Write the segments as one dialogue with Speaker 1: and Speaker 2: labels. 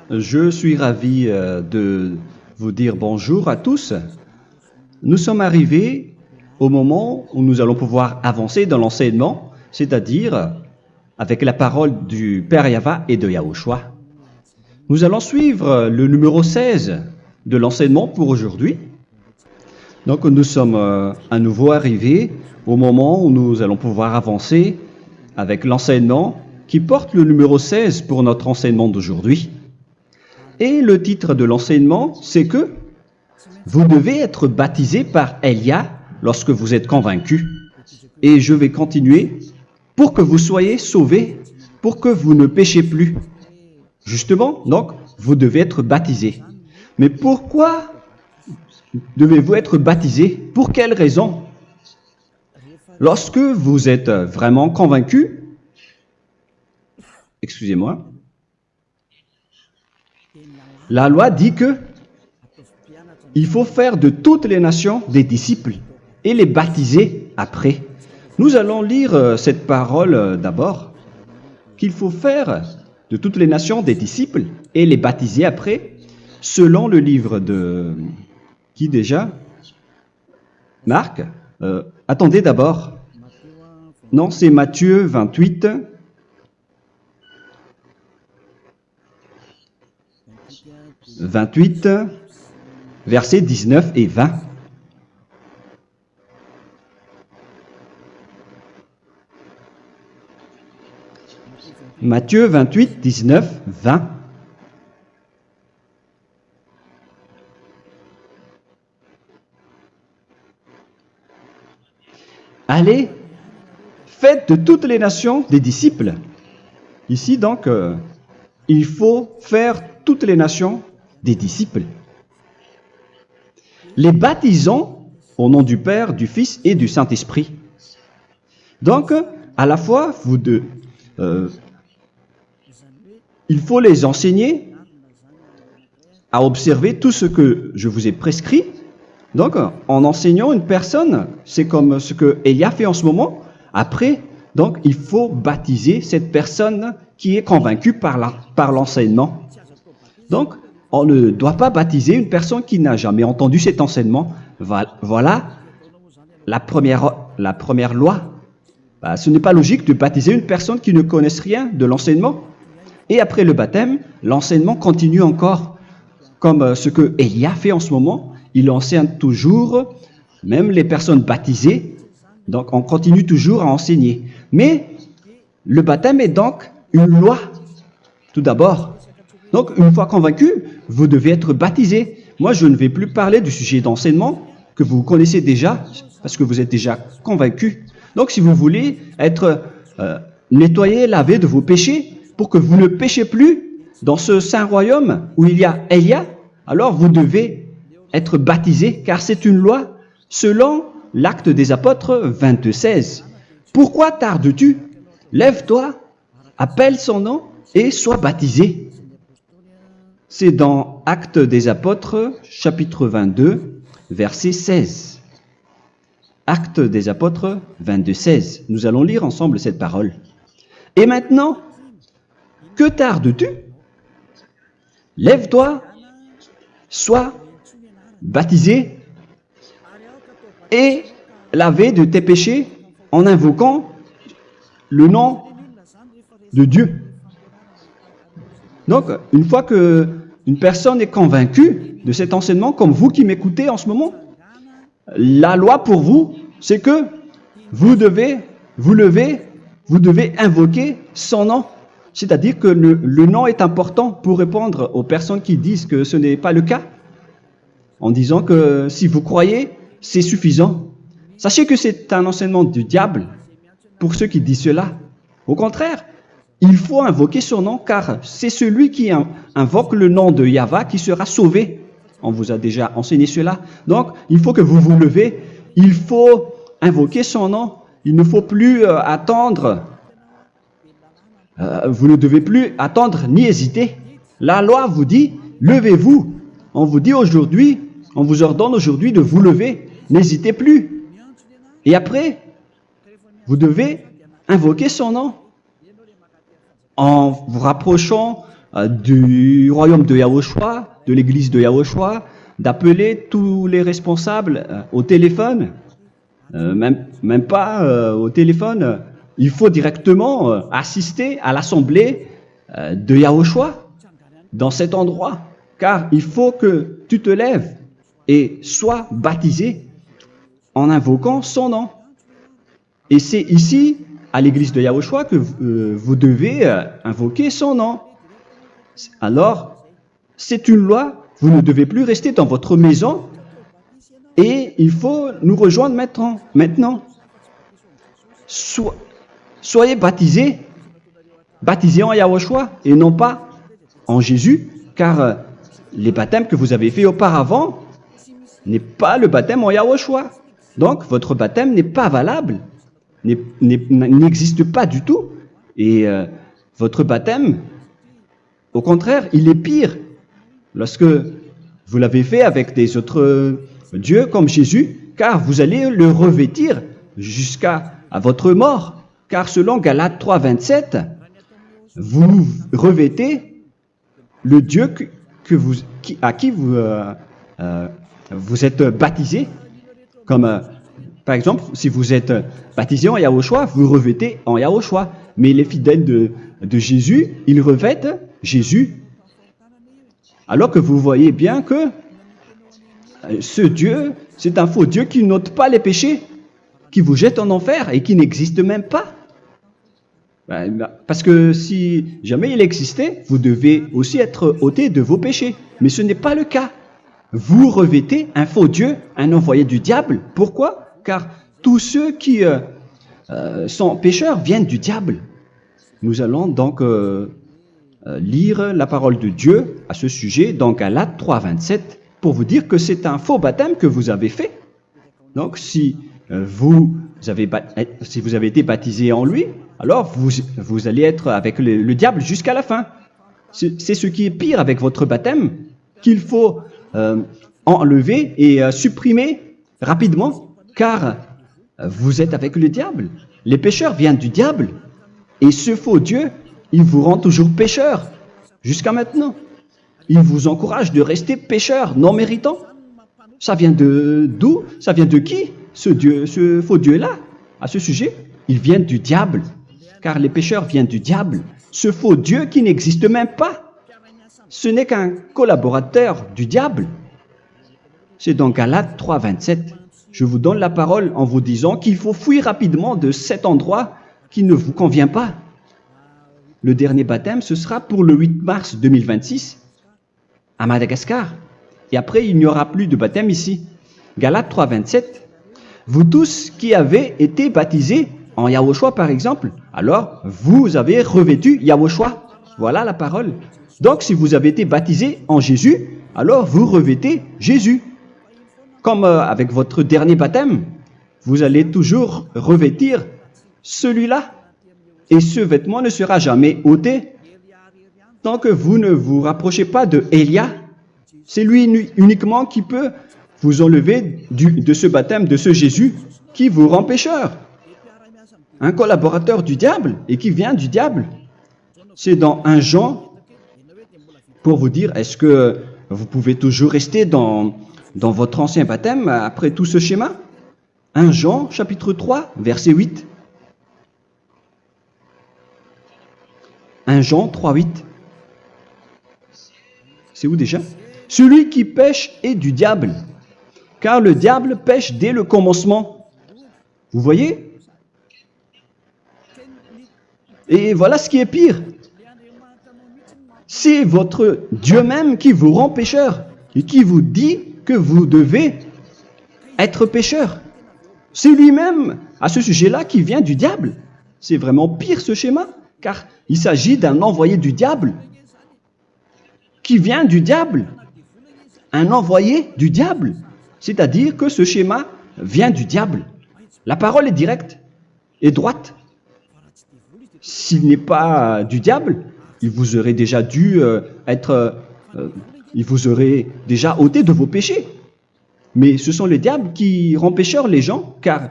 Speaker 1: Je suis ravi de vous dire bonjour à tous. Nous sommes arrivés au moment où nous allons pouvoir avancer dans l'enseignement, c'est-à-dire avec la parole du Père Yava et de Yahushua. Nous allons suivre le numéro 16 de l'enseignement pour aujourd'hui. Donc nous sommes à nouveau arrivés au moment où nous allons pouvoir avancer avec l'enseignement qui porte le numéro 16 pour notre enseignement d'aujourd'hui. Et le titre de l'enseignement, c'est que vous devez être baptisé par Elia lorsque vous êtes convaincu. Et je vais continuer pour que vous soyez sauvés, pour que vous ne péchez plus. Justement, donc, vous devez être baptisé. Mais pourquoi devez-vous être baptisé? Pour quelle raison? Lorsque vous êtes vraiment convaincu, excusez-moi, la loi dit que il faut faire de toutes les nations des disciples et les baptiser après. Nous allons lire cette parole d'abord, qu'il faut faire de toutes les nations des disciples et les baptiser après, selon le livre de... Qui déjà? Marc. Attendez d'abord. Non, c'est Matthieu 28. Versets 19 et 20. Matthieu 28, 19, 20. Allez, faites de toutes les nations des disciples. Ici, donc, il faut faire toutes les nations des disciples. Les baptisons au nom du Père, du Fils et du Saint-Esprit. Donc, à la fois, il faut les enseigner à observer tout ce que je vous ai prescrit. Donc, en enseignant une personne, c'est comme ce que Elia fait en ce moment. Après, donc, il faut baptiser cette personne qui est convaincue par l'enseignement. Donc, on ne doit pas baptiser une personne qui n'a jamais entendu cet enseignement. Voilà la première loi. Ce n'est pas logique de baptiser une personne qui ne connaisse rien de l'enseignement. Et après le baptême, l'enseignement continue encore, comme ce que Elia fait en ce moment. Il enseigne toujours, même les personnes baptisées. Donc, on continue toujours à enseigner. Mais le baptême est donc une loi, tout d'abord. Donc, une fois convaincu, vous devez être baptisé. Moi, je ne vais plus parler du sujet d'enseignement que vous connaissez déjà, parce que vous êtes déjà convaincu. Donc, si vous voulez être nettoyé, lavé de vos péchés, pour que vous ne péchez plus dans ce saint royaume où il y a Elia, alors vous devez être baptisé, car c'est une loi selon l'Acte des Apôtres 22:16. Pourquoi tardes-tu? Lève-toi, appelle son nom et sois baptisé. C'est dans Actes des Apôtres, chapitre 22, verset 16. Actes des Apôtres 22:16. Nous allons lire ensemble cette parole. Et maintenant, que tardes-tu? Lève-toi, sois baptisé et lavé de tes péchés en invoquant le nom de Dieu. Donc, une fois qu'une personne est convaincue de cet enseignement, comme vous qui m'écoutez en ce moment, la loi pour vous, c'est que vous devez invoquer son nom. C'est-à-dire que le nom est important pour répondre aux personnes qui disent que ce n'est pas le cas, en disant que si vous croyez, c'est suffisant. Sachez que c'est un enseignement du diable pour ceux qui disent cela. Au contraire, il faut invoquer son nom, car c'est celui qui invoque le nom de Yahva qui sera sauvé. On vous a déjà enseigné cela. Donc, il faut que vous vous levez, il faut invoquer son nom. Il ne faut plus attendre. Vous ne devez plus attendre ni hésiter. La loi vous dit, levez-vous. On vous dit aujourd'hui, on vous ordonne aujourd'hui de vous lever. N'hésitez plus. Et après, vous devez invoquer son nom en vous rapprochant du royaume de Yahushua, de l'église de Yahushua, d'appeler tous les responsables au téléphone, même pas au téléphone. Il faut directement assister à l'assemblée de Yahushua dans cet endroit, car il faut que tu te lèves et sois baptisé en invoquant son nom. Et c'est ici, à l'église de Yahushua, que vous devez invoquer son nom. Alors, c'est une loi, vous ne devez plus rester dans votre maison et il faut nous rejoindre maintenant. Soyez baptisés en Yahushua et non pas en Jésus, car les baptêmes que vous avez faits auparavant n'est pas le baptême en Yahushua. Donc, votre baptême n'est pas valable, n'existe pas du tout. Et votre baptême, au contraire, il est pire lorsque vous l'avez fait avec des autres dieux comme Jésus, car vous allez le revêtir jusqu'à votre mort. Car selon Galates 3, 27, vous revêtez le Dieu à qui vous êtes baptisé. Comme par exemple, si vous êtes baptisé en Yahushua, vous revêtez en Yahushua. Mais les fidèles de Jésus, ils revêtent Jésus. Alors que vous voyez bien que ce Dieu, c'est un faux Dieu qui n'ôte pas les péchés, qui vous jette en enfer et qui n'existe même pas. Parce que si jamais il existait, vous devez aussi être ôté de vos péchés. Mais ce n'est pas le cas. Vous revêtez un faux Dieu, un envoyé du diable. Pourquoi? Car tous ceux qui sont pécheurs viennent du diable. Nous allons donc lire la parole de Dieu à ce sujet dans Galates 3, 27 pour vous dire que c'est un faux baptême que vous avez fait. Donc si vous avez été baptisé en lui, alors vous allez être avec le diable jusqu'à la fin. C'est ce qui est pire avec votre baptême qu'il faut enlever et supprimer rapidement, car vous êtes avec le diable. Les pécheurs viennent du diable, et ce faux Dieu, il vous rend toujours pécheur, jusqu'à maintenant. Il vous encourage de rester pécheur, non méritant. Ça vient d'où? Ça vient de qui, ce faux Dieu-là? À ce sujet, il vient du diable, car les pécheurs viennent du diable. Ce faux Dieu qui n'existe même pas, ce n'est qu'un collaborateur du diable. C'est dans Galates 3, 27. Je vous donne la parole en vous disant qu'il faut fuir rapidement de cet endroit qui ne vous convient pas. Le dernier baptême, ce sera pour le 8 mars 2026 à Madagascar. Et après, il n'y aura plus de baptême ici. Galates 3, 27. Vous tous qui avez été baptisés en Yahushua, par exemple, alors vous avez revêtu Yahushua. Voilà la parole. Donc, si vous avez été baptisé en Jésus, alors vous revêtez Jésus. Comme avec votre dernier baptême, vous allez toujours revêtir celui-là. Et ce vêtement ne sera jamais ôté tant que vous ne vous rapprochez pas de Élia. C'est lui uniquement qui peut vous enlever de ce baptême, de ce Jésus qui vous rend pécheur. Un collaborateur du diable et qui vient du diable. C'est dans 1 Jean, pour vous dire, est-ce que vous pouvez toujours rester dans votre ancien baptême après tout ce schéma? 1 Jean, chapitre 3, verset 8. 1 Jean 3, 8. C'est où déjà? Celui qui pêche est du diable, car le diable pêche dès le commencement. Vous voyez? Et voilà ce qui est pire. C'est votre Dieu même qui vous rend pécheur et qui vous dit que vous devez être pécheur. C'est lui-même, à ce sujet-là, qui vient du diable. C'est vraiment pire ce schéma, car il s'agit d'un envoyé du diable, qui vient du diable. Un envoyé du diable. C'est-à-dire que ce schéma vient du diable. La parole est directe et droite. S'il n'est pas du diable, il vous aurait déjà dû il vous aurait déjà ôté de vos péchés. Mais ce sont les diables qui rendent pécheurs les gens, car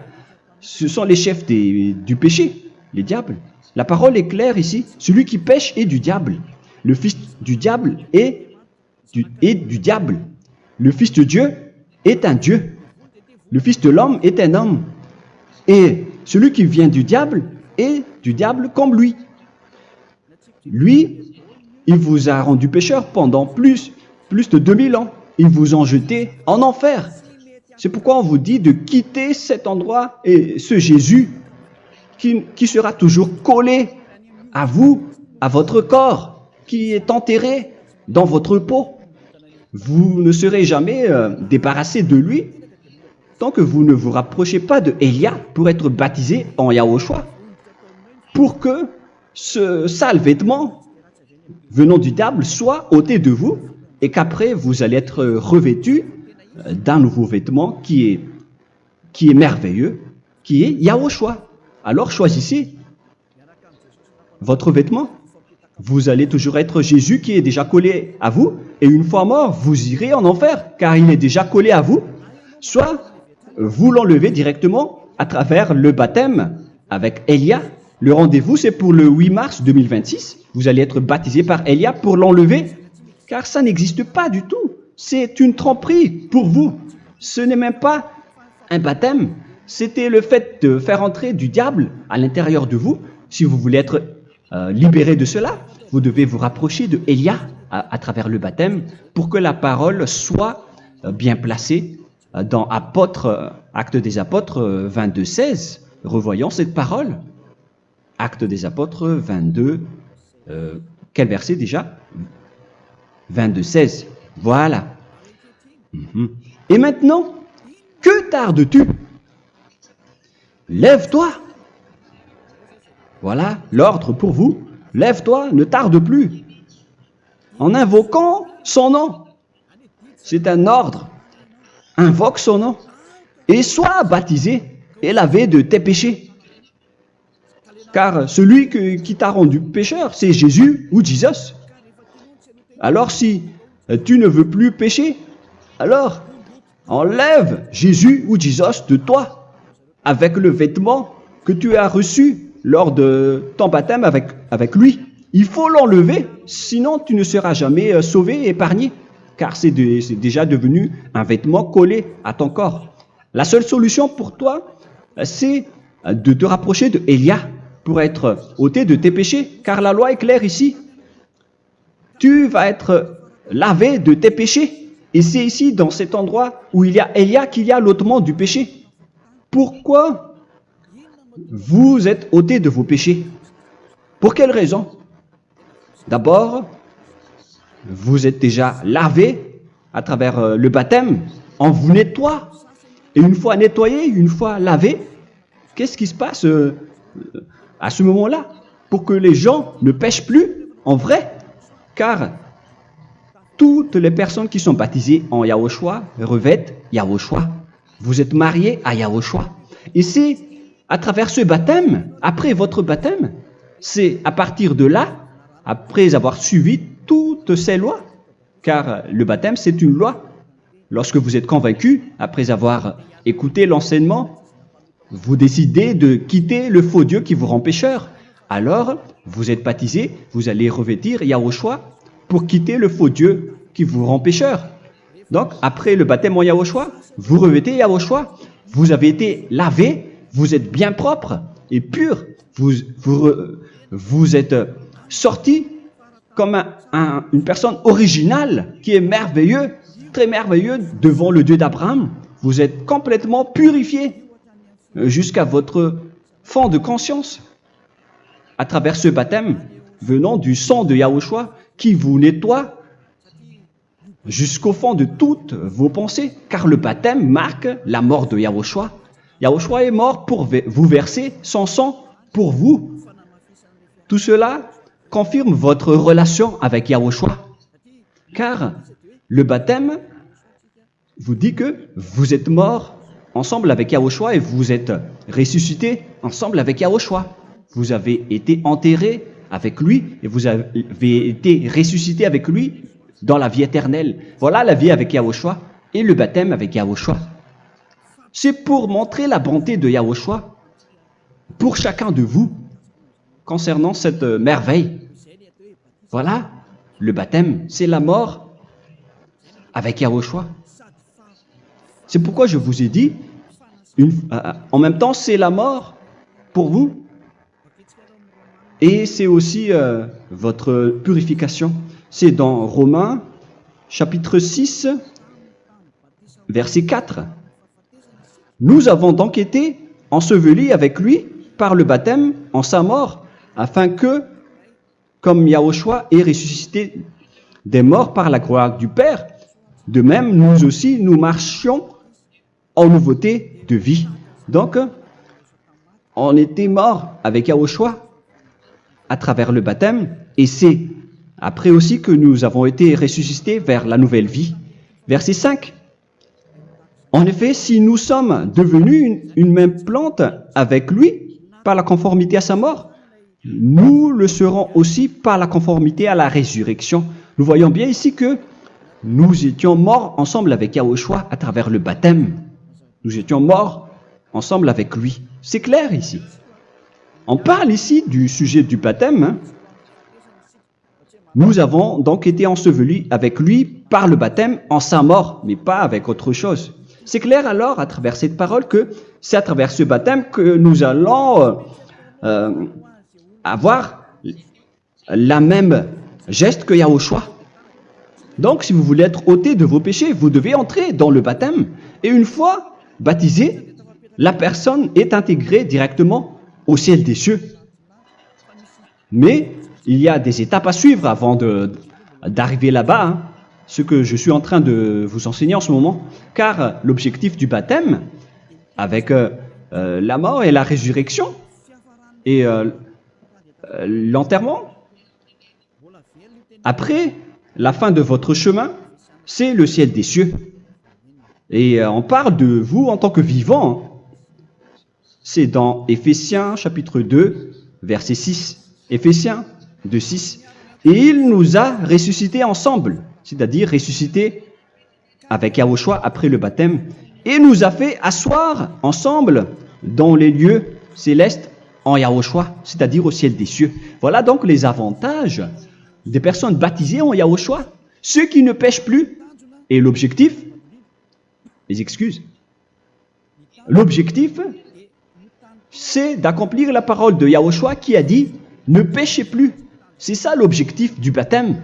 Speaker 1: ce sont les chefs du péché, les diables. La parole est claire ici, celui qui pêche est du diable. le fils du diable est du diable. Le fils de Dieu est un Dieu. Le fils de l'homme est un homme. Et celui qui vient du diable est du diable comme lui. Lui, il vous a rendu pécheur pendant plus de 2000 ans. Il vous a jeté en enfer. C'est pourquoi on vous dit de quitter cet endroit et ce Jésus qui sera toujours collé à vous, à votre corps, qui est enterré dans votre peau. Vous ne serez jamais débarrassé de lui tant que vous ne vous rapprochez pas de Élia pour être baptisé en Yahushua, pour que ce sale vêtement venant du diable soit ôté de vous et qu'après vous allez être revêtu d'un nouveau vêtement qui est merveilleux, qui est Yahushua. Alors choisissez votre vêtement. Vous allez toujours être Jésus qui est déjà collé à vous, et une fois mort, vous irez en enfer, car il est déjà collé à vous. Soit vous l'enlevez directement à travers le baptême avec Élia. Le rendez-vous, c'est pour le 8 mars 2026. Vous allez être baptisé par Élia pour l'enlever, car ça n'existe pas du tout. C'est une tromperie pour vous. Ce n'est même pas un baptême. C'était le fait de faire entrer du diable à l'intérieur de vous. Si vous voulez être libéré de cela, vous devez vous rapprocher de Élia à travers le baptême pour que la parole soit bien placée dans Actes des Apôtres 22-16. Revoyons cette parole. Actes des Apôtres 22, quel verset déjà? 22-16. Voilà. Et maintenant, que tardes-tu? Lève-toi. Voilà l'ordre pour vous. Lève-toi, ne tarde plus. En invoquant son nom. C'est un ordre. Invoque son nom. Et sois baptisé et lavé de tes péchés. Car celui qui t'a rendu pécheur, c'est Jésus ou Jesus. Alors si tu ne veux plus pécher, alors enlève Jésus ou Jesus de toi avec le vêtement que tu as reçu lors de ton baptême avec lui. Il faut l'enlever, sinon tu ne seras jamais sauvé, épargné, car c'est déjà devenu un vêtement collé à ton corps. La seule solution pour toi, c'est de te rapprocher de Élia pour être ôté de tes péchés, car la loi est claire ici. Tu vas être lavé de tes péchés, et c'est ici, dans cet endroit où il y a Élia, qu'il y a l'ôtement du péché. Pourquoi vous êtes ôté de vos péchés? Pour quelle raison? D'abord, vous êtes déjà lavé à travers le baptême, on vous nettoie. Et une fois nettoyé, une fois lavé, qu'est-ce qui se passe à ce moment-là? Pour que les gens ne pêchent plus en vrai, car toutes les personnes qui sont baptisées en Yahushua revêtent Yahushua. Vous êtes mariés à Yahushua. Et c'est à travers ce baptême, après votre baptême, c'est à partir de là, après avoir suivi toutes ces lois, car le baptême c'est une loi. Lorsque vous êtes convaincu, après avoir écouté l'enseignement, vous décidez de quitter le faux Dieu qui vous rend pécheur. Alors, vous êtes baptisé, vous allez revêtir Yahushua pour quitter le faux Dieu qui vous rend pécheur. Donc, après le baptême en Yahushua, vous revêtez Yahushua. Vous avez été lavé, vous êtes bien propre et pur. Vous êtes sorti comme une personne originale qui est merveilleux, très merveilleux devant le Dieu d'Abraham. Vous êtes complètement purifié jusqu'à votre fond de conscience à travers ce baptême venant du sang de Yahushua qui vous nettoie jusqu'au fond de toutes vos pensées, car le baptême marque la mort de Yahushua. Yahushua est mort pour vous verser son sang pour vous. Tout cela confirme votre relation avec Yahushua, car le baptême vous dit que vous êtes mort ensemble avec Yahushua et vous êtes ressuscité ensemble avec Yahushua. Vous avez été enterré avec lui et vous avez été ressuscité avec lui dans la vie éternelle. Voilà la vie avec Yahushua et le baptême avec Yahushua. C'est pour montrer la bonté de Yahushua pour chacun de vous concernant cette merveille. Voilà le baptême, c'est la mort avec Yahushua. C'est pourquoi je vous ai dit, en même temps, c'est la mort pour vous. Et c'est aussi votre purification. C'est dans Romains, chapitre 6, verset 4. Nous avons donc été ensevelis avec lui par le baptême en sa mort, afin que, comme Yahushua est ressuscité des morts par la gloire du Père, de même, nous aussi, nous marchions en nouveauté de vie. Donc, on était morts avec Yahushua à travers le baptême, et c'est après aussi que nous avons été ressuscités vers la nouvelle vie. Verset 5. En effet, si nous sommes devenus une même plante avec lui par la conformité à sa mort, nous le serons aussi par la conformité à la résurrection. Nous voyons bien ici que nous étions morts ensemble avec Yahushua à travers le baptême. Nous étions morts ensemble avec lui. C'est clair ici. On parle ici du sujet du baptême. Hein. Nous avons donc été ensevelis avec lui par le baptême en sa mort, mais pas avec autre chose. C'est clair alors à travers cette parole que c'est à travers ce baptême que nous allons avoir la même geste que Yahushua. Donc si vous voulez être ôté de vos péchés, vous devez entrer dans le baptême. Et une fois baptisé, la personne est intégrée directement au ciel des cieux. Mais il y a des étapes à suivre avant d'arriver là-bas, hein, ce que je suis en train de vous enseigner en ce moment, car l'objectif du baptême, avec la mort et la résurrection, et l'enterrement, après la fin de votre chemin, c'est le ciel des cieux. Et on parle de vous en tant que vivant. C'est dans Éphésiens chapitre 2, verset 6. Éphésiens 2, 6. Et il nous a ressuscités ensemble, c'est-à-dire ressuscités avec Yahushua après le baptême, et nous a fait asseoir ensemble dans les lieux célestes en Yahushua, c'est-à-dire au ciel des cieux. Voilà donc les avantages des personnes baptisées en Yahushua, ceux qui ne pêchent plus. Et l'objectif, les excuses, l'objectif, c'est d'accomplir la parole de Yahushua qui a dit « Ne péchez plus ». C'est ça l'objectif du baptême.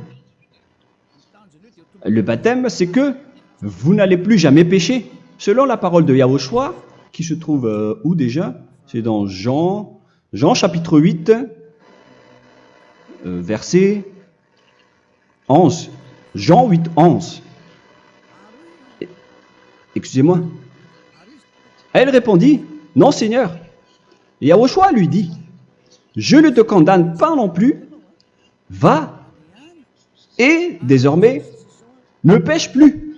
Speaker 1: Le baptême, c'est que vous n'allez plus jamais pécher. Selon la parole de Yahushua, qui se trouve où déjà? C'est dans Jean chapitre 8, verset 11. Jean 8, 11. Excusez-moi. Elle répondit, « Non, Seigneur. » Et Yahushua lui dit, « Je ne te condamne pas non plus. Va et désormais ne pêche plus. »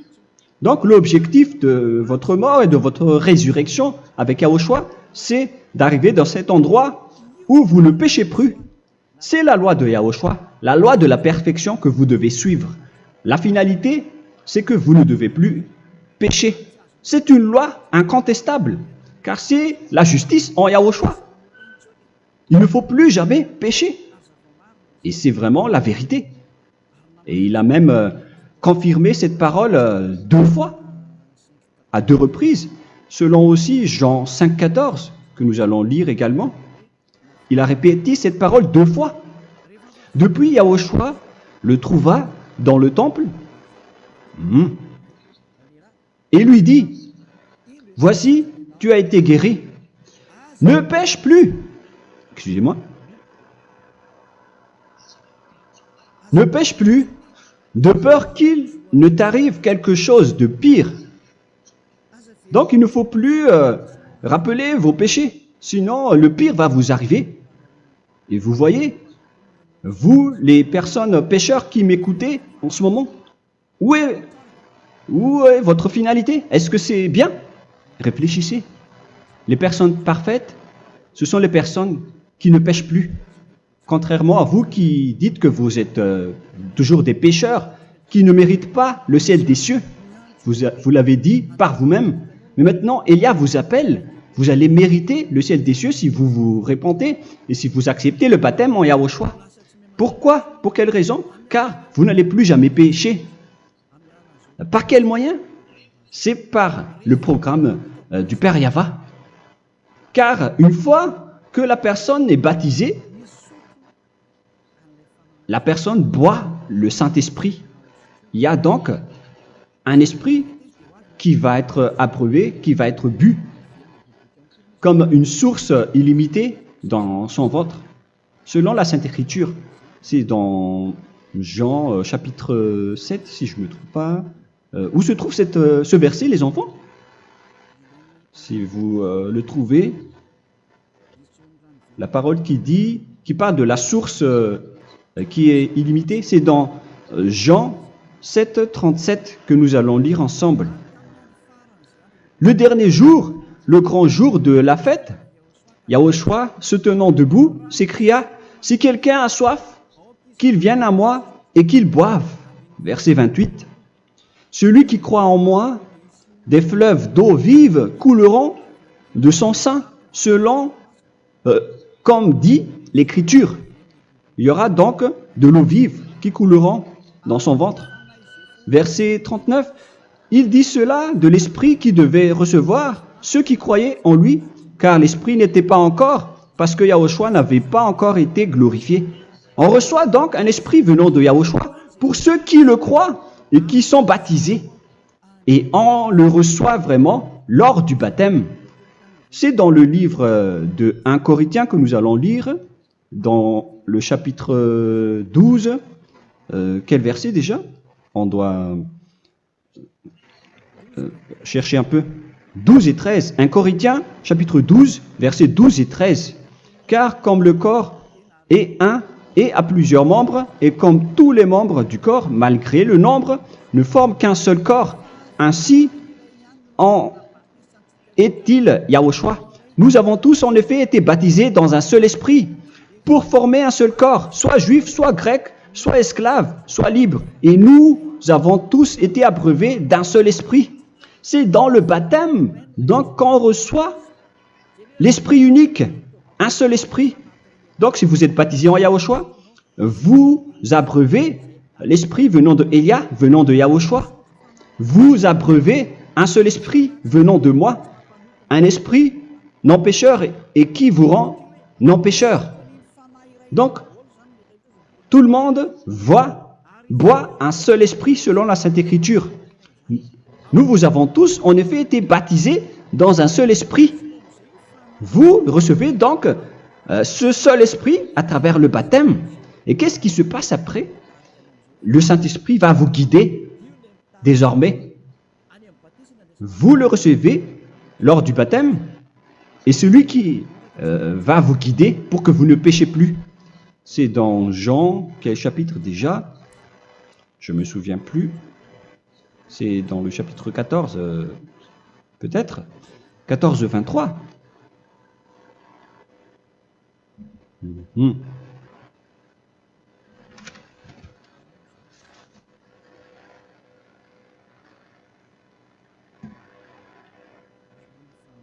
Speaker 1: Donc l'objectif de votre mort et de votre résurrection avec Yahushua, c'est d'arriver dans cet endroit où vous ne péchez plus. C'est la loi de Yahushua, la loi de la perfection que vous devez suivre. La finalité, c'est que vous ne devez plus pécher. C'est une loi incontestable, car c'est la justice en Yahushua. Il ne faut plus jamais pécher. Et c'est vraiment la vérité. Et il a même confirmé cette parole 2 fois, à 2 reprises, selon aussi Jean 5, 14, que nous allons lire également. Il a répété cette parole 2 fois. Depuis, Yahushua le trouva dans le temple et lui dit, « Voici, tu as été guéri. Ne pêche plus. » Excusez-moi. Ne pêche plus, de peur qu'il ne t'arrive quelque chose de pire. Donc, il ne faut plus rappeler vos péchés, sinon le pire va vous arriver. Et vous voyez, vous, les personnes pécheurs qui m'écoutez en ce moment, où est votre finalité? Est-ce que c'est bien? Réfléchissez. Les personnes parfaites, ce sont les personnes qui ne pêchent plus. Contrairement à vous qui dites que vous êtes toujours des pécheurs, qui ne méritent pas le ciel des cieux. Vous l'avez dit par vous-même. Mais maintenant, Élia vous appelle. Vous allez mériter le ciel des cieux si vous vous repentez et si vous acceptez le baptême en Yahushua. Pourquoi? Pour quelle raison? Car vous n'allez plus jamais pécher. Par quel moyen? C'est par le programme du Père Yahva. Car une fois que la personne est baptisée, la personne boit le Saint-Esprit. Il y a donc un esprit qui va être approuvé, qui va être bu, comme une source illimitée dans son ventre, selon la Sainte Écriture. C'est dans Jean chapitre 7, si je ne me trompe pas. Où se trouve ce verset, les enfants? Si vous le trouvez, la parole qui parle de la source qui est illimitée, c'est dans Jean 7, 37 que nous allons lire ensemble. Le dernier jour, le grand jour de la fête, Yahushua, se tenant debout, s'écria, « Si quelqu'un a soif, qu'il vienne à moi et qu'il boive. » Verset 28. « Celui qui croit en moi, des fleuves d'eau vive couleront de son sein, selon, comme dit l'Écriture. » Il y aura donc de l'eau vive qui couleront dans son ventre. Verset 39. Il dit cela de l'Esprit qui devait recevoir ceux qui croyaient en lui, car l'Esprit n'était pas encore, parce que Yahushua n'avait pas encore été glorifié. On reçoit donc un Esprit venant de Yahushua pour ceux qui le croient et qui sont baptisés. Et on le reçoit vraiment lors du baptême. C'est dans le livre de 1 Corinthiens que nous allons lire, dans le chapitre 12. Quel verset déjà? On doit chercher un peu. 12 et 13. 1 Corinthiens, chapitre 12, versets 12 et 13. Car comme le corps est un et a plusieurs membres, et comme tous les membres du corps, malgré le nombre, ne forment qu'un seul corps, ainsi en est-il Yahushua. Nous avons tous en effet été baptisés dans un seul esprit, pour former un seul corps, soit juif, soit grec, soit esclave, soit libre. Et nous avons tous été abreuvés d'un seul esprit. C'est dans le baptême, donc, qu'on reçoit l'esprit unique, un seul esprit. Donc, si vous êtes baptisé en Yahushua, vous abreuvez l'esprit venant de Elia, venant de Yahushua. Vous abreuvez un seul esprit venant de moi, un esprit non pécheur et qui vous rend non pécheur. Donc, tout le monde boit un seul esprit selon la Sainte Écriture. Nous avons tous en effet été baptisés dans un seul esprit. Vous recevez donc ce seul esprit à travers le baptême. Et qu'est-ce qui se passe après? Le Saint-Esprit va vous guider désormais. Vous le recevez lors du baptême et celui qui va vous guider pour que vous ne péchez plus. C'est dans Jean, quel chapitre déjà? Je ne me souviens plus. C'est dans le chapitre 14, peut-être. 14, 23.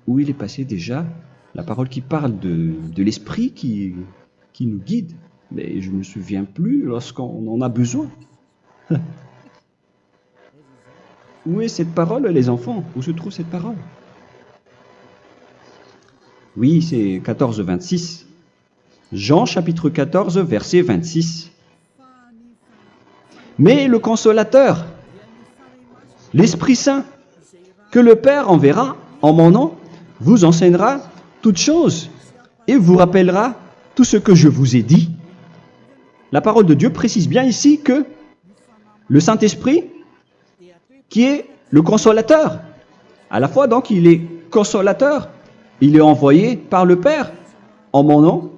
Speaker 1: Où il est passé déjà la parole qui parle de l'esprit qui nous guide. Mais je ne me souviens plus lorsqu'on en a besoin. Où est cette parole, les enfants? Où se trouve cette parole? Oui, c'est 14, 26. Jean chapitre 14, verset 26. Mais le consolateur, l'Esprit Saint, que le Père enverra en mon nom, vous enseignera toutes choses et vous rappellera tout ce que je vous ai dit. La parole de Dieu précise bien ici que le Saint-Esprit, qui est le consolateur, à la fois donc il est consolateur, il est envoyé par le Père en mon nom,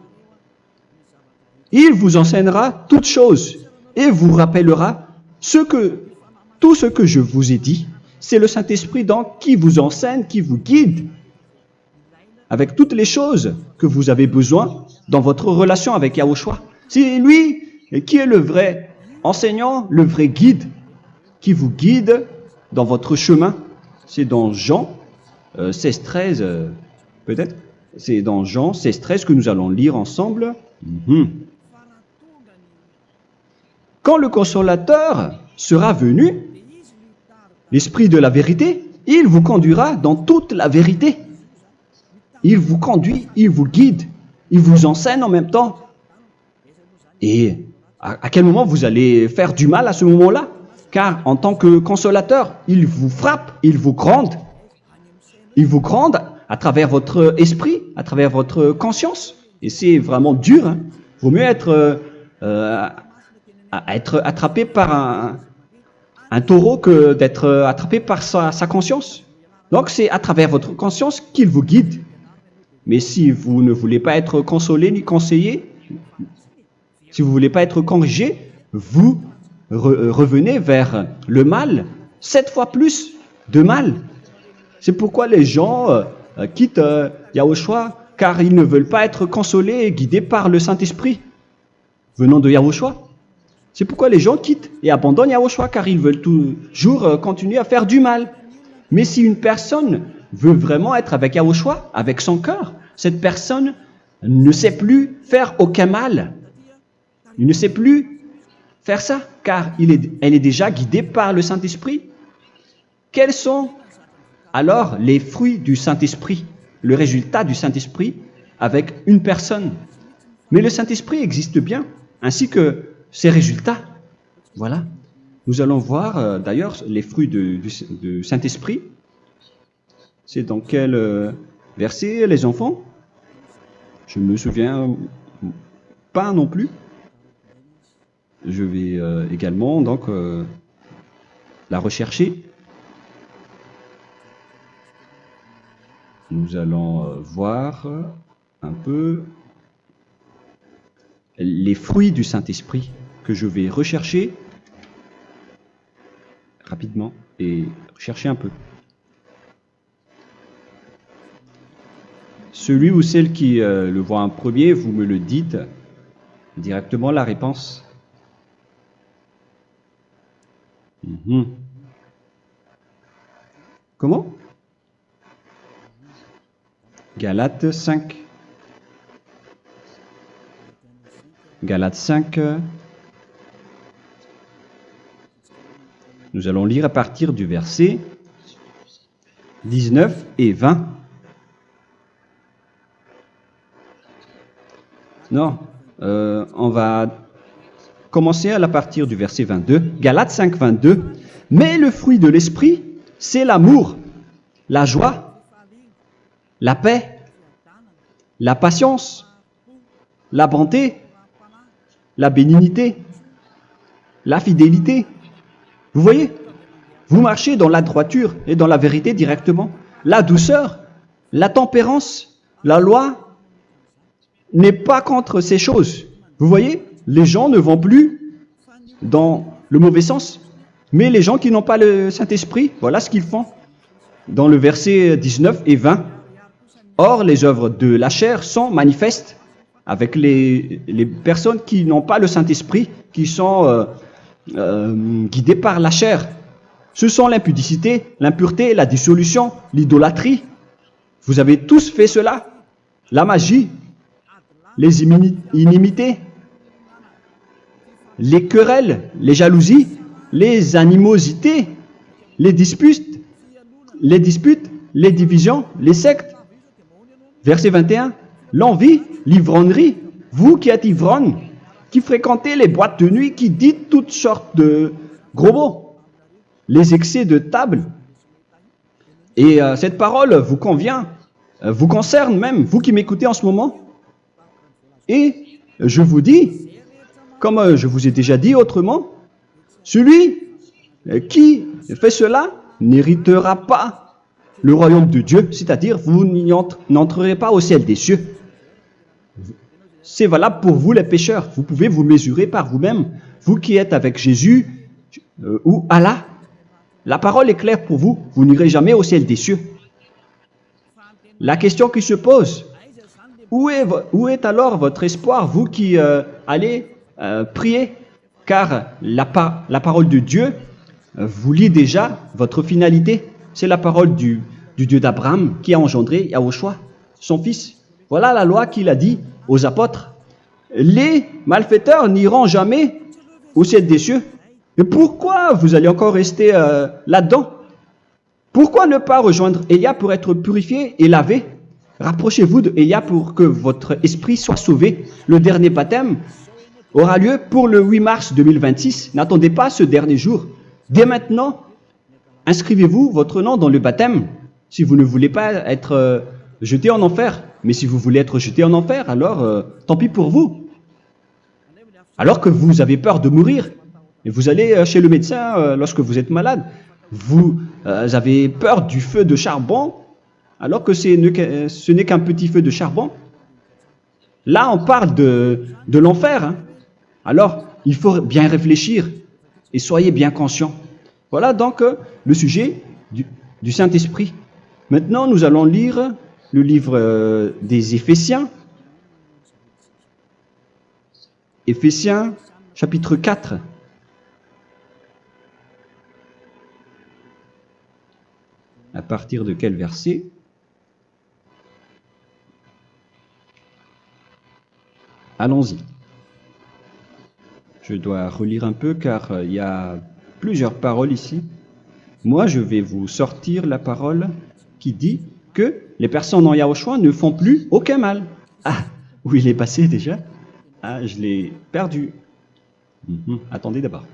Speaker 1: il vous enseignera toutes choses et vous rappellera tout ce que je vous ai dit. C'est le Saint-Esprit donc qui vous enseigne, qui vous guide avec toutes les choses que vous avez besoin dans votre relation avec Yahushua. C'est lui qui est le vrai enseignant, le vrai guide, qui vous guide dans votre chemin. C'est dans Jean 16, 13, peut-être. C'est dans Jean 16, 13 que nous allons lire ensemble. quand le consolateur sera venu, l'Esprit de la vérité, il vous conduira dans toute la vérité. Il vous conduit, il vous guide, il vous enseigne en même temps. Et à quel moment vous allez faire du mal à ce moment-là? Car en tant que consolateur, il vous frappe, il vous gronde. Il vous gronde à travers votre esprit, à travers votre conscience. Et c'est vraiment dur. Hein. Il vaut mieux être attrapé par un taureau que d'être attrapé par sa conscience. Donc c'est à travers votre conscience qu'il vous guide. Mais si vous ne voulez pas être consolé ni conseillé, si vous ne voulez pas être corrigé, vous revenez vers le mal, 7 fois plus de mal. C'est pourquoi les gens quittent Yahushua, car ils ne veulent pas être consolés et guidés par le Saint-Esprit venant de Yahushua. C'est pourquoi les gens quittent et abandonnent Yahushua, car ils veulent toujours continuer à faire du mal. Mais si une personne veut vraiment être avec Yahushua, avec son cœur, cette personne ne sait plus faire aucun mal. Il ne sait plus faire ça, car elle est déjà guidée par le Saint-Esprit. Quels sont alors les fruits du Saint-Esprit, le résultat du Saint-Esprit avec une personne? Mais le Saint-Esprit existe bien, ainsi que ses résultats. Voilà. Nous allons voir d'ailleurs les fruits du Saint-Esprit. C'est dans quel verset, les enfants? Je ne me souviens pas non plus. Je vais également donc la rechercher. Nous allons voir un peu les fruits du Saint-Esprit que je vais rechercher rapidement et rechercher un peu. Celui ou celle qui le voit en premier, vous me le dites directement la réponse. Comment? Galates 5. Galates 5. Nous allons lire à partir du verset 19 et 20. Non, on va commencer à partir du verset 22. Galates 5, 22. Mais le fruit de l'esprit, c'est l'amour, la joie, la paix, la patience, la bonté, la bénignité, la fidélité. Vous voyez, vous marchez dans la droiture et dans la vérité directement. La douceur, la tempérance, la loi n'est pas contre ces choses. Vous voyez, les gens ne vont plus dans le mauvais sens. Mais les gens qui n'ont pas le Saint-Esprit, voilà ce qu'ils font. Dans le verset 19 et 20. Or, les œuvres de la chair sont manifestes avec les personnes qui n'ont pas le Saint-Esprit, qui sont guidées par la chair. Ce sont l'impudicité, l'impureté, la dissolution, l'idolâtrie. Vous avez tous fait cela. La magie, les inimités, les querelles, les jalousies, les animosités, les disputes, les divisions, les sectes. Verset 21, l'envie, l'ivrognerie, vous qui êtes ivrognes, qui fréquentez les boîtes de nuit, qui dites toutes sortes de gros mots, les excès de table. Et cette parole vous convient, vous concerne même, vous qui m'écoutez en ce moment. Et je vous dis, comme je vous ai déjà dit autrement, celui qui fait cela n'héritera pas le royaume de Dieu, c'est-à-dire vous n'entrerez pas au ciel des cieux. C'est valable pour vous les pécheurs. Vous pouvez vous mesurer par vous-même, vous qui êtes avec Jésus ou Allah. La parole est claire pour vous, vous n'irez jamais au ciel des cieux. La question qui se pose, où est alors votre espoir, vous qui allez prier? Car la parole de Dieu vous lit déjà votre finalité. C'est la parole du Dieu d'Abraham qui a engendré Yahushua, son fils. Voilà la loi qu'il a dit aux apôtres. Les malfaiteurs n'iront jamais au ciel des cieux. Mais pourquoi vous allez encore rester là-dedans? Pourquoi ne pas rejoindre Élia pour être purifié et lavé? Rapprochez-vous de Élia pour que votre esprit soit sauvé. Le dernier baptême aura lieu pour le 8 mars 2026. N'attendez pas ce dernier jour. Dès maintenant, inscrivez-vous votre nom dans le baptême si vous ne voulez pas être jeté en enfer. Mais si vous voulez être jeté en enfer, alors tant pis pour vous. Alors que vous avez peur de mourir, et vous allez chez le médecin lorsque vous êtes malade, vous avez peur du feu de charbon, alors que ce n'est qu'un petit feu de charbon. Là, on parle de l'enfer. Hein. Alors, il faut bien réfléchir et soyez bien conscients. Voilà donc le sujet du Saint-Esprit. Maintenant, nous allons lire le livre des Éphésiens. Éphésiens, chapitre 4. À partir de quel verset? Allons-y. Je dois relire un peu car il y a plusieurs paroles ici. Moi, je vais vous sortir la parole qui dit que les personnes en Yahushua ne font plus aucun mal. Ah, où il est passé déjà? Ah, je l'ai perdu. Attendez d'abord.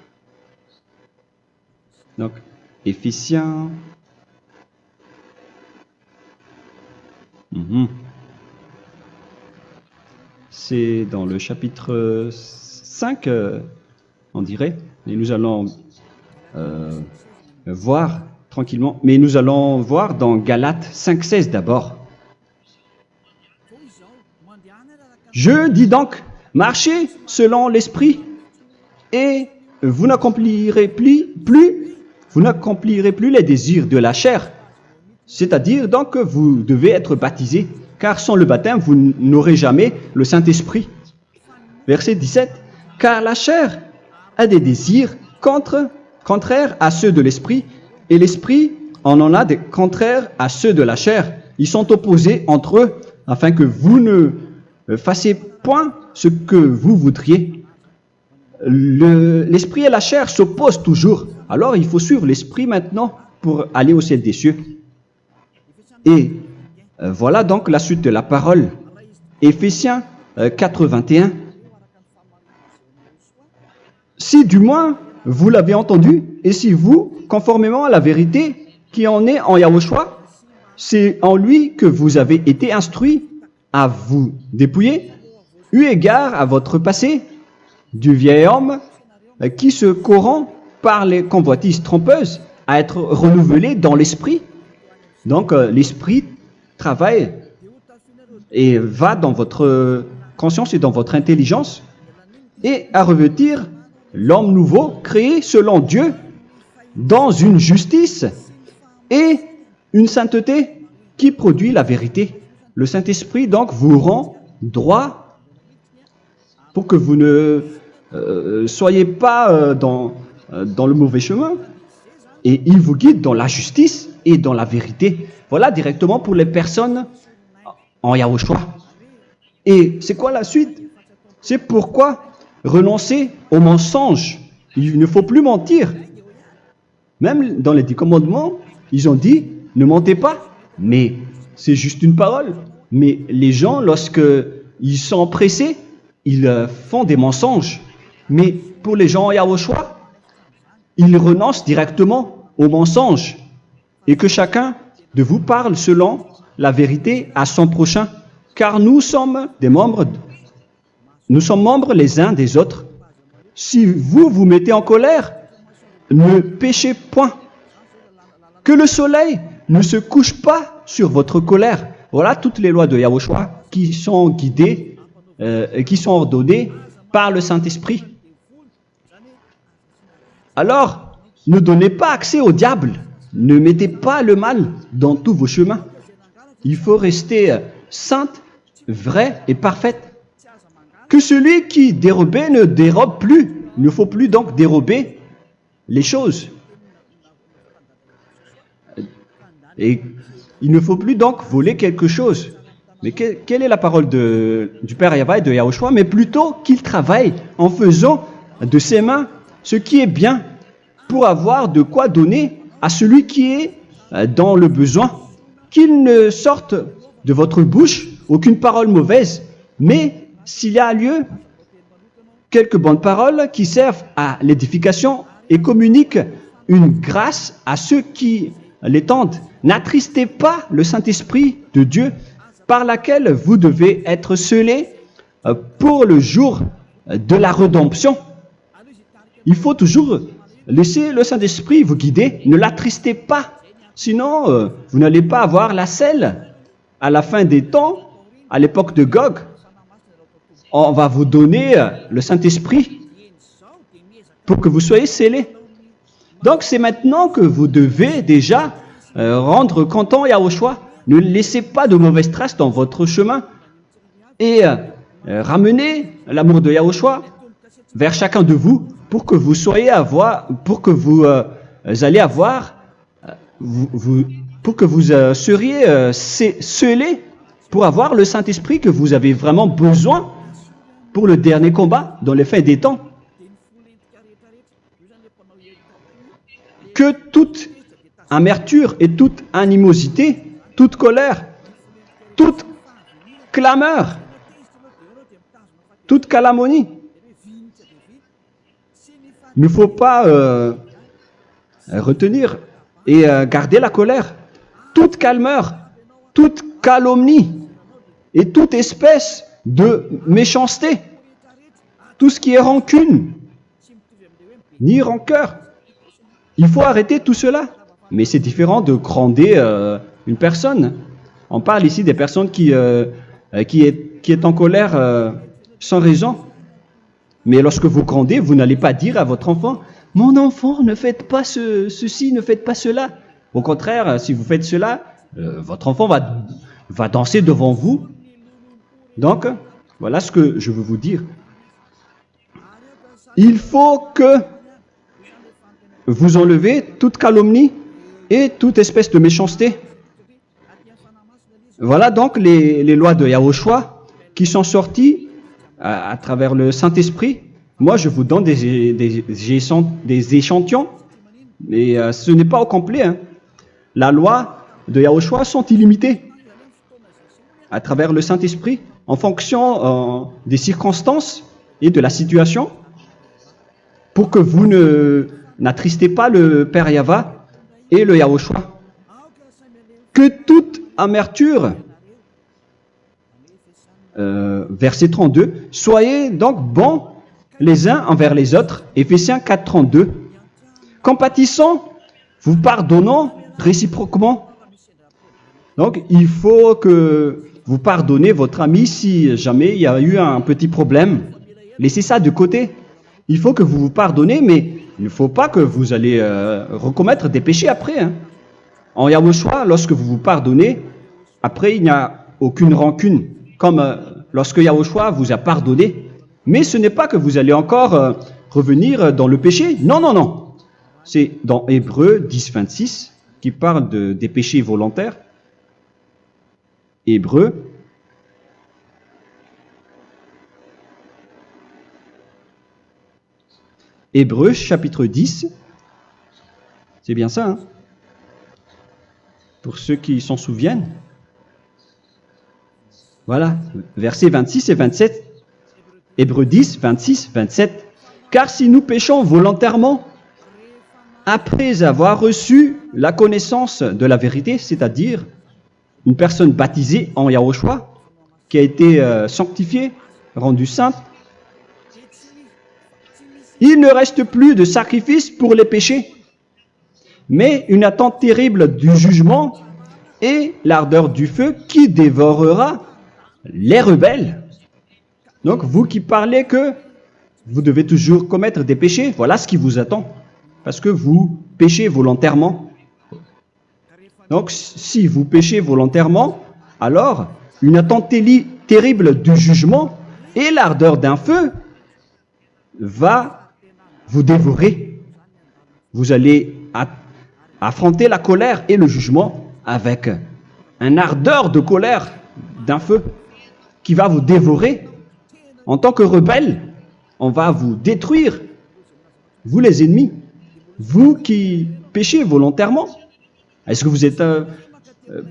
Speaker 1: Donc, Éphésiens. C'est dans le chapitre 5, on dirait. Et nous allons voir tranquillement. Mais nous allons voir dans Galates 5,16 d'abord. Je dis donc, marchez selon l'esprit et vous n'accomplirez plus les désirs de la chair. C'est-à-dire donc que vous devez être baptisé, car sans le baptême, vous n'aurez jamais le Saint-Esprit. Verset 17. Car la chair a des désirs contraires à ceux de l'esprit, et l'esprit en a des contraires à ceux de la chair. Ils sont opposés entre eux, afin que vous ne fassiez point ce que vous voudriez. L'esprit et la chair s'opposent toujours. Alors il faut suivre l'esprit maintenant pour aller au ciel des cieux. Et voilà donc la suite de la parole. Éphésiens 4:21. Si du moins vous l'avez entendu, et si vous, conformément à la vérité qui en est en Yahushua, c'est en lui que vous avez été instruits à vous dépouiller, eu égard à votre passé, du vieil homme qui se corrompt par les convoitises trompeuses, à être renouvelé dans l'esprit. Donc l'esprit travaille et va dans votre conscience et dans votre intelligence et à revêtir l'homme nouveau créé selon Dieu dans une justice et une sainteté qui produit la vérité. Le Saint-Esprit donc vous rend droit pour que vous ne soyez pas dans le mauvais chemin et il vous guide dans la justice et dans la vérité. Voilà directement pour les personnes en Yahushua. Et c'est quoi la suite? C'est pourquoi renoncer au mensonge. Il ne faut plus mentir. Même dans les 10 commandements, ils ont dit ne mentez pas. Mais c'est juste une parole. Mais les gens, lorsqu'ils sont pressés, ils font des mensonges. Mais pour les gens en Yahushua, ils renoncent directement au mensonge. Et que chacun de vous parle selon la vérité à son prochain, car nous sommes membres les uns des autres. Si vous vous mettez en colère, ne péchez point. Que le soleil ne se couche pas sur votre colère. Voilà toutes les lois de Yahushua qui sont guidées, qui sont ordonnées par le Saint-Esprit. Alors, ne donnez pas accès au diable. Ne mettez pas le mal dans tous vos chemins. Il faut rester sainte, vraie et parfaite. Que celui qui dérobait ne dérobe plus. Il ne faut plus donc dérober les choses. Et il ne faut plus donc voler quelque chose. Mais quelle est la parole du Père Yahweh et de Yahushua? Mais plutôt qu'il travaille en faisant de ses mains ce qui est bien pour avoir de quoi donner à celui qui est dans le besoin. Qu'il ne sorte de votre bouche aucune parole mauvaise, mais s'il y a lieu, quelques bonnes paroles qui servent à l'édification et communiquent une grâce à ceux qui l'étendent. N'attristez pas le Saint-Esprit de Dieu par laquelle vous devez être scellés pour le jour de la rédemption. Il faut toujours laisser le Saint-Esprit vous guider, ne l'attristez pas, sinon vous n'allez pas avoir la selle. À la fin des temps, à l'époque de Gog, on va vous donner le Saint-Esprit pour que vous soyez scellés. Donc c'est maintenant que vous devez déjà rendre content Yahushua. Ne laissez pas de mauvaises traces dans votre chemin et ramenez l'amour de Yahushua vers chacun de vous pour que vous soyez seriez scellés pour avoir le Saint-Esprit que vous avez vraiment besoin pour le dernier combat dans les fins des temps. Que toute amertume et toute animosité, toute colère, toute clameur, toute calomnie, il ne faut pas retenir et garder la colère. Toute calmeur, toute calomnie et toute espèce de méchanceté, tout ce qui est rancune, ni rancœur. Il faut arrêter tout cela. Mais c'est différent de gronder une personne. On parle ici des personnes qui est en colère sans raison. Mais lorsque vous grondez, vous n'allez pas dire à votre enfant « Mon enfant, ne faites pas ceci, ne faites pas cela ». Au contraire, si vous faites cela, votre enfant va danser devant vous. Donc, voilà ce que je veux vous dire. Il faut que vous enlevez toute calomnie et toute espèce de méchanceté. Voilà donc les lois de Yahushua qui sont sorties à travers le Saint-Esprit. Moi, je vous donne des échantillons, mais ce n'est pas au complet. Hein. La loi de Yahushua sont illimitées à travers le Saint-Esprit en fonction des circonstances et de la situation pour que vous n'attristez pas le Père Yahva et le Yahushua. Que toute amertume, verset 32, soyez donc bons les uns envers les autres, Éphésiens 4, 32, compatissant, vous pardonnant réciproquement. Donc, il faut que vous pardonnez votre ami si jamais il y a eu un petit problème. Laissez ça de côté. Il faut que vous vous pardonnez, mais il ne faut pas que vous allez recommettre des péchés après. Hein. En Yahushua, lorsque vous vous pardonnez, après il n'y a aucune rancune, comme lorsque Yahushua vous a pardonné. Mais ce n'est pas que vous allez encore revenir dans le péché. Non, non, non. C'est dans Hébreux 10, 26 qui parle des péchés volontaires. Hébreux. Hébreux chapitre 10. C'est bien ça, hein? Pour ceux qui s'en souviennent. Voilà, versets 26 et 27. Hébreux 10, 26, 27. Car si nous péchons volontairement, après avoir reçu la connaissance de la vérité, c'est-à-dire une personne baptisée en Yahushua, qui a été sanctifiée, rendue sainte, il ne reste plus de sacrifice pour les péchés, mais une attente terrible du jugement et l'ardeur du feu qui dévorera les rebelles. Donc, vous qui parlez que vous devez toujours commettre des péchés, voilà ce qui vous attend, parce que vous péchez volontairement. Donc, si vous péchez volontairement, alors une attente terrible du jugement et l'ardeur d'un feu va vous dévorer. Vous allez affronter la colère et le jugement avec une ardeur de colère d'un feu qui va vous dévorer. En tant que rebelle, on va vous détruire vous les ennemis, vous qui péchez volontairement. Est-ce que vous n'êtes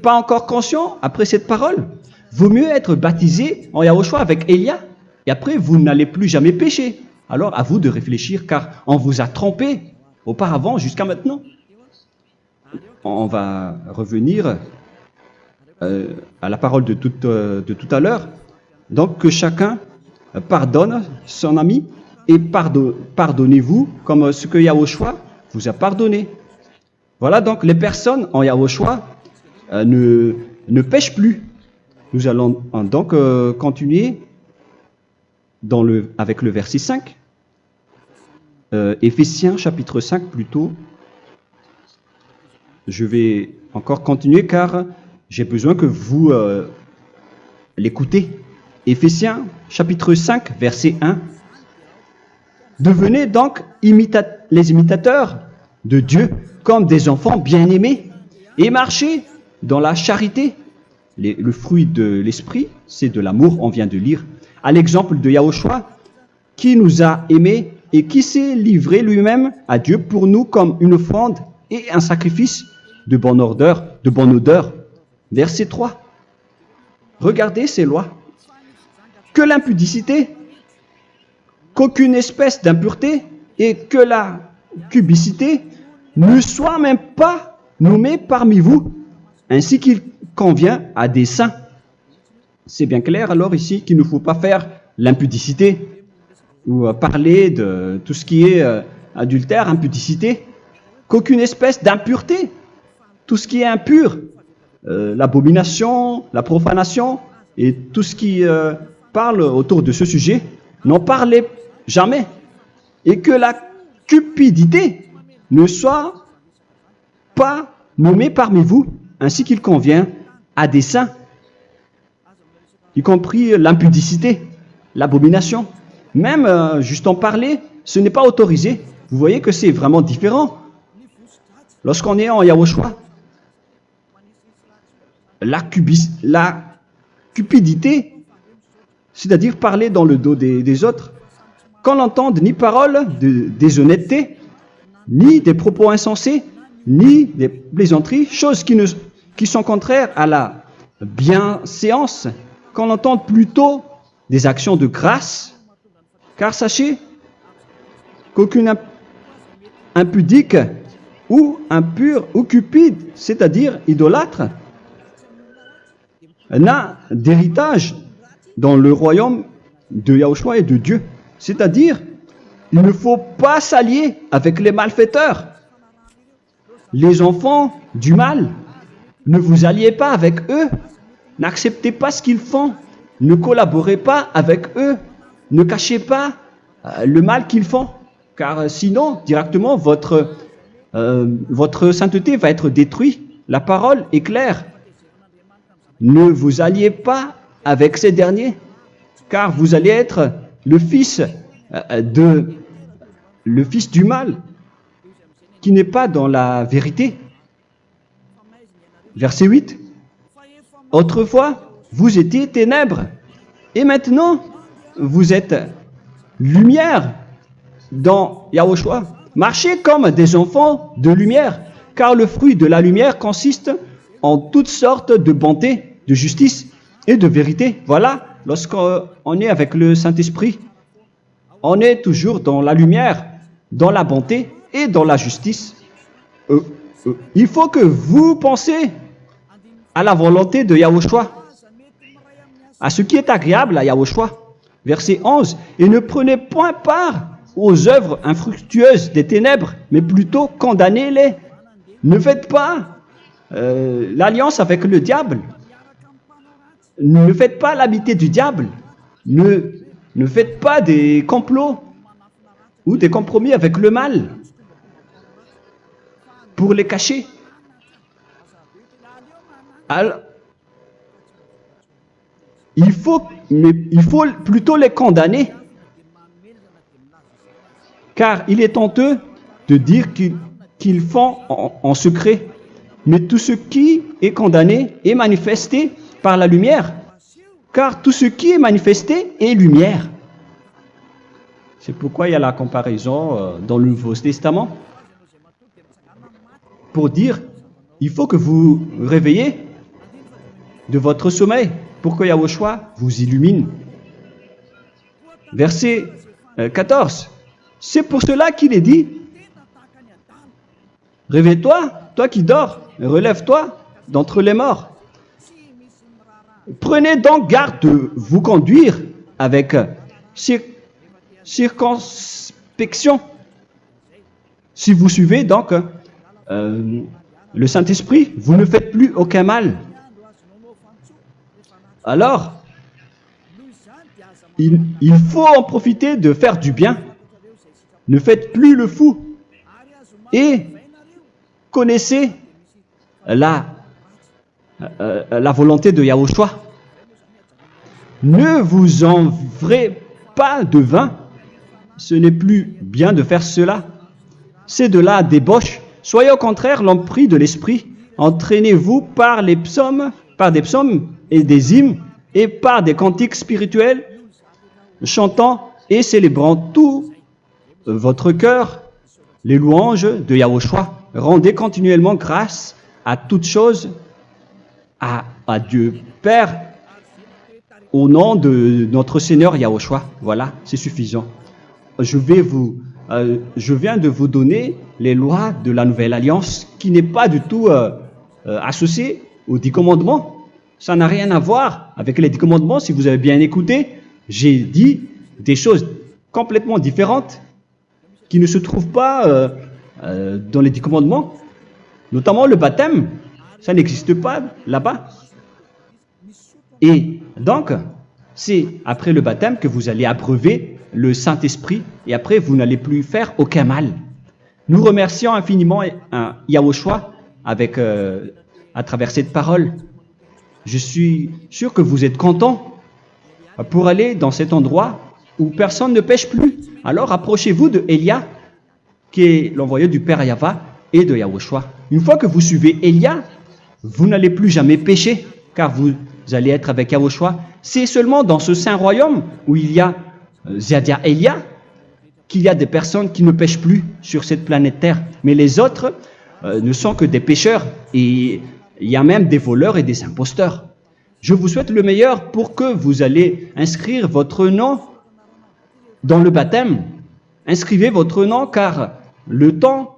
Speaker 1: pas encore conscient après cette parole? Vaut mieux être baptisé en Yahushua avec Elia, et après vous n'allez plus jamais pécher. Alors à vous de réfléchir, car on vous a trompé auparavant jusqu'à maintenant. On va revenir à la parole de tout à l'heure. Donc que chacun pardonne son ami et pardonnez-vous comme ce que Yahushua vous a pardonné. Voilà donc les personnes en Yahushua ne pêchent plus. Nous allons donc continuer avec le verset 5. Éphésiens chapitre 5 plutôt. Je vais encore continuer car j'ai besoin que vous l'écoutez. Éphésiens chapitre 5 verset 1. Devenez donc les imitateurs de Dieu comme des enfants bien-aimés et marchez dans la charité. Le fruit de l'esprit, c'est de l'amour, on vient de lire, à l'exemple de Yahushua qui nous a aimés et qui s'est livré lui-même à Dieu pour nous comme une offrande et un sacrifice de bonne odeur. Verset 3. Regardez ces lois. Que l'impudicité, qu'aucune espèce d'impureté et que la cubicité ne soient même pas nommés parmi vous, ainsi qu'il convient à des saints. C'est bien clair alors ici qu'il ne faut pas faire l'impudicité ou parler de tout ce qui est adultère, impudicité, qu'aucune espèce d'impureté, tout ce qui est impur, l'abomination, la profanation et tout ce qui parle autour de ce sujet, n'en parlez jamais. Et que la cupidité ne soit pas nommée parmi vous, ainsi qu'il convient à des saints, y compris l'impudicité, l'abomination. Même juste en parler, ce n'est pas autorisé. Vous voyez que c'est vraiment différent. Lorsqu'on est en Yahushua, la cupidité, c'est-à-dire parler dans le dos des autres, qu'on n'entende ni parole de déshonnêteté, ni des propos insensés, ni des plaisanteries, choses qui sont contraires à la bienséance, qu'on entende plutôt des actions de grâce, car sachez qu'aucune impudique ou impure ou cupide, c'est-à-dire idolâtre, n'a d'héritage dans le royaume de Yahushua et de Dieu. C'est-à-dire, il ne faut pas s'allier avec les malfaiteurs. Les enfants du mal, ne vous alliez pas avec eux. N'acceptez pas ce qu'ils font. Ne collaborez pas avec eux. Ne cachez pas le mal qu'ils font. Car sinon, directement, votre sainteté va être détruite. La parole est claire. Ne vous alliez pas avec ces derniers, car vous allez être le fils du mal, qui n'est pas dans la vérité. Verset 8. Autrefois, vous étiez ténèbres, et maintenant, vous êtes lumière dans Yahushua. Marchez comme des enfants de lumière, car le fruit de la lumière consiste en toutes sortes de bonté, de justice et de vérité. Voilà, lorsqu'on est avec le Saint-Esprit, on est toujours dans la lumière, dans la bonté et dans la justice. Il faut que vous pensiez à la volonté de Yahushua, à ce qui est agréable à Yahushua. Verset 11. Et ne prenez point part aux œuvres infructueuses des ténèbres, mais plutôt condamnez-les. Ne faites pas l'alliance avec le diable. Ne faites pas l'amitié du diable. Ne faites pas des complots ou des compromis avec le mal pour les cacher. Alors, il faut plutôt les condamner, car il est honteux de dire qu'ils font en secret. Mais tout ce qui est condamné est manifesté par la lumière, car tout ce qui est manifesté est lumière. C'est pourquoi il y a la comparaison dans le Nouveau Testament pour dire il faut que vous réveillez de votre sommeil pour que Yahushua vous illumine. Verset 14. C'est pour cela qu'il est dit réveille-toi, toi qui dors, relève-toi d'entre les morts. Prenez donc garde de vous conduire avec circonspection. Si vous suivez donc le Saint-Esprit, vous ne faites plus aucun mal. Alors, il faut en profiter de faire du bien. Ne faites plus le fou. Et connaissez la volonté de Yahushua. Ne vous envrez pas de vin. Ce n'est plus bien de faire cela. C'est de la débauche. Soyez au contraire l'empris de l'esprit. Entraînez-vous par des psaumes et des hymnes et par des cantiques spirituels, chantant et célébrant tout votre cœur les louanges de Yahushua. Rendez continuellement grâce à toutes choses à Dieu Père au nom de notre Seigneur Yahushua. Voilà, c'est suffisant. Je viens de vous donner les lois de la Nouvelle Alliance qui n'est pas du tout associée aux 10 commandements. Ça n'a rien à voir avec les 10 commandements. Si vous avez bien écouté, j'ai dit des choses complètement différentes qui ne se trouvent pas dans les 10 commandements. Notamment le baptême, ça n'existe pas là-bas. Et donc, c'est après le baptême que vous allez abreuver le Saint-Esprit et après vous n'allez plus faire aucun mal. Nous remercions infiniment Yahushua à travers cette parole. Je suis sûr que vous êtes contents pour aller dans cet endroit où personne ne pêche plus. Alors approchez-vous de Élia, qui est l'envoyé du Père Yahva et de Yahushua. Une fois que vous suivez Élia, vous n'allez plus jamais pécher, car vous allez être avec Yahushua. C'est seulement dans ce saint royaume où il y a Ziadia Elia qu'il y a des personnes qui ne pêchent plus sur cette planète Terre. Mais les autres ne sont que des pécheurs et il y a même des voleurs et des imposteurs. Je vous souhaite le meilleur pour que vous allez inscrire votre nom dans le baptême. Inscrivez votre nom car le temps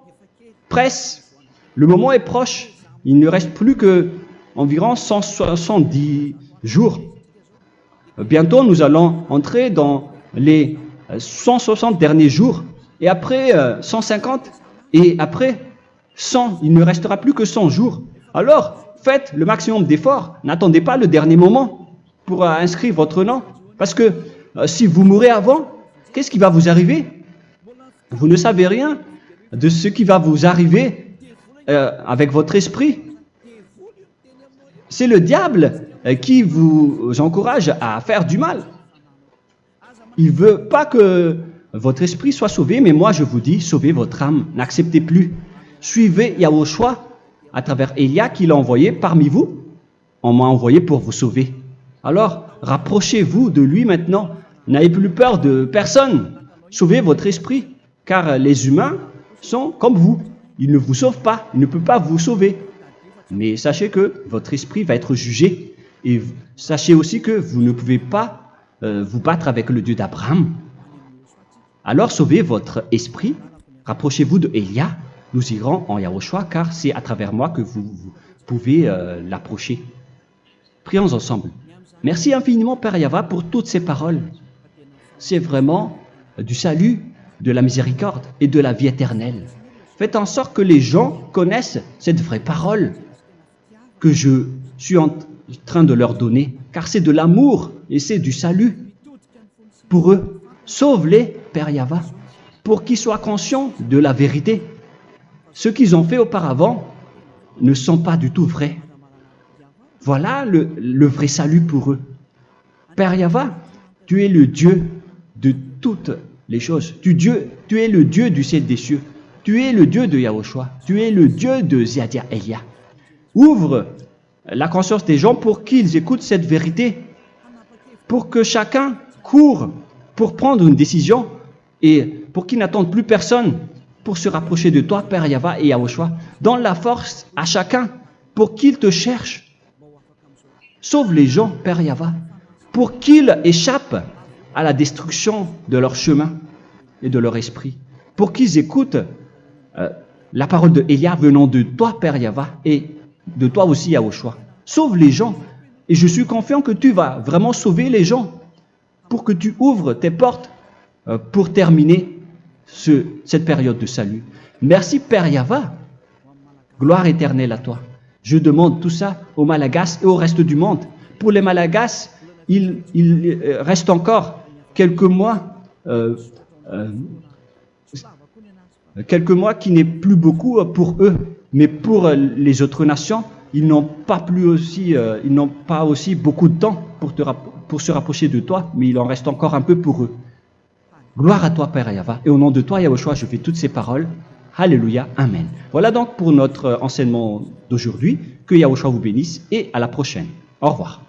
Speaker 1: presse, le moment est proche. Il ne reste plus que environ 170 jours. Bientôt, nous allons entrer dans les 160 derniers jours, et après 150, et après 100, il ne restera plus que 100 jours. Alors, faites le maximum d'efforts, n'attendez pas le dernier moment pour inscrire votre nom, parce que si vous mourrez avant, qu'est-ce qui va vous arriver? Vous ne savez rien de ce qui va vous arriver avec votre esprit. C'est le diable qui vous encourage à faire du mal. Il ne veut pas que votre esprit soit sauvé, mais moi je vous dis, sauvez votre âme, n'acceptez plus. Suivez Yahushua à travers Élia qu'il a envoyé parmi vous. On m'a envoyé pour vous sauver. Alors, rapprochez-vous de lui maintenant. N'ayez plus peur de personne. Sauvez votre esprit, car les humains sont comme vous. Ils ne vous sauvent pas, ils ne peuvent pas vous sauver. Mais sachez que votre esprit va être jugé. Et sachez aussi que vous ne pouvez pas vous battre avec le Dieu d'Abraham. Alors sauvez votre esprit, rapprochez-vous de Élia, nous irons en Yahushua, car c'est à travers moi que vous pouvez l'approcher. Prions ensemble. Merci infiniment Père Yahva pour toutes ces paroles. C'est vraiment du salut, de la miséricorde et de la vie éternelle. Faites en sorte que les gens connaissent cette vraie parole que je suis en train de leur donner, car c'est de l'amour et c'est du salut pour eux. Sauve-les, Père Yahva, pour qu'ils soient conscients de la vérité. Ce qu'ils ont fait auparavant ne sont pas du tout vrais. Voilà le vrai salut pour eux. Père Yahva, tu es le Dieu de toutes les choses. Tu es le Dieu du ciel des cieux. Tu es le Dieu de Yahushua. Tu es le Dieu de Ziadia Elia. Ouvre la conscience des gens pour qu'ils écoutent cette vérité, pour que chacun court pour prendre une décision et pour qu'ils n'attendent plus personne pour se rapprocher de toi, Père Yahweh et Yahushua. Donne la force à chacun pour qu'ils te cherchent. Sauve les gens, Père Yahweh, pour qu'ils échappent à la destruction de leur chemin et de leur esprit, pour qu'ils écoutent la parole de Elia venant de toi, Père Yahweh, et de toi aussi, Yahushua. Sauve les gens, et je suis confiant que tu vas vraiment sauver les gens, pour que tu ouvres tes portes pour terminer cette période de salut. Merci, Père Yahweh. Gloire éternelle à toi. Je demande tout ça aux Malagasy et au reste du monde. Pour les Malagasy, il reste encore quelques mois qui n'est plus beaucoup pour eux, mais pour les autres nations, ils n'ont pas aussi beaucoup de temps pour se rapprocher de toi, mais il en reste encore un peu pour eux. Gloire à toi, Père Yahweh, et au nom de toi, Yahushua, je fais toutes ces paroles. Alléluia, Amen. Voilà donc pour notre enseignement d'aujourd'hui. Que Yahushua vous bénisse et à la prochaine. Au revoir.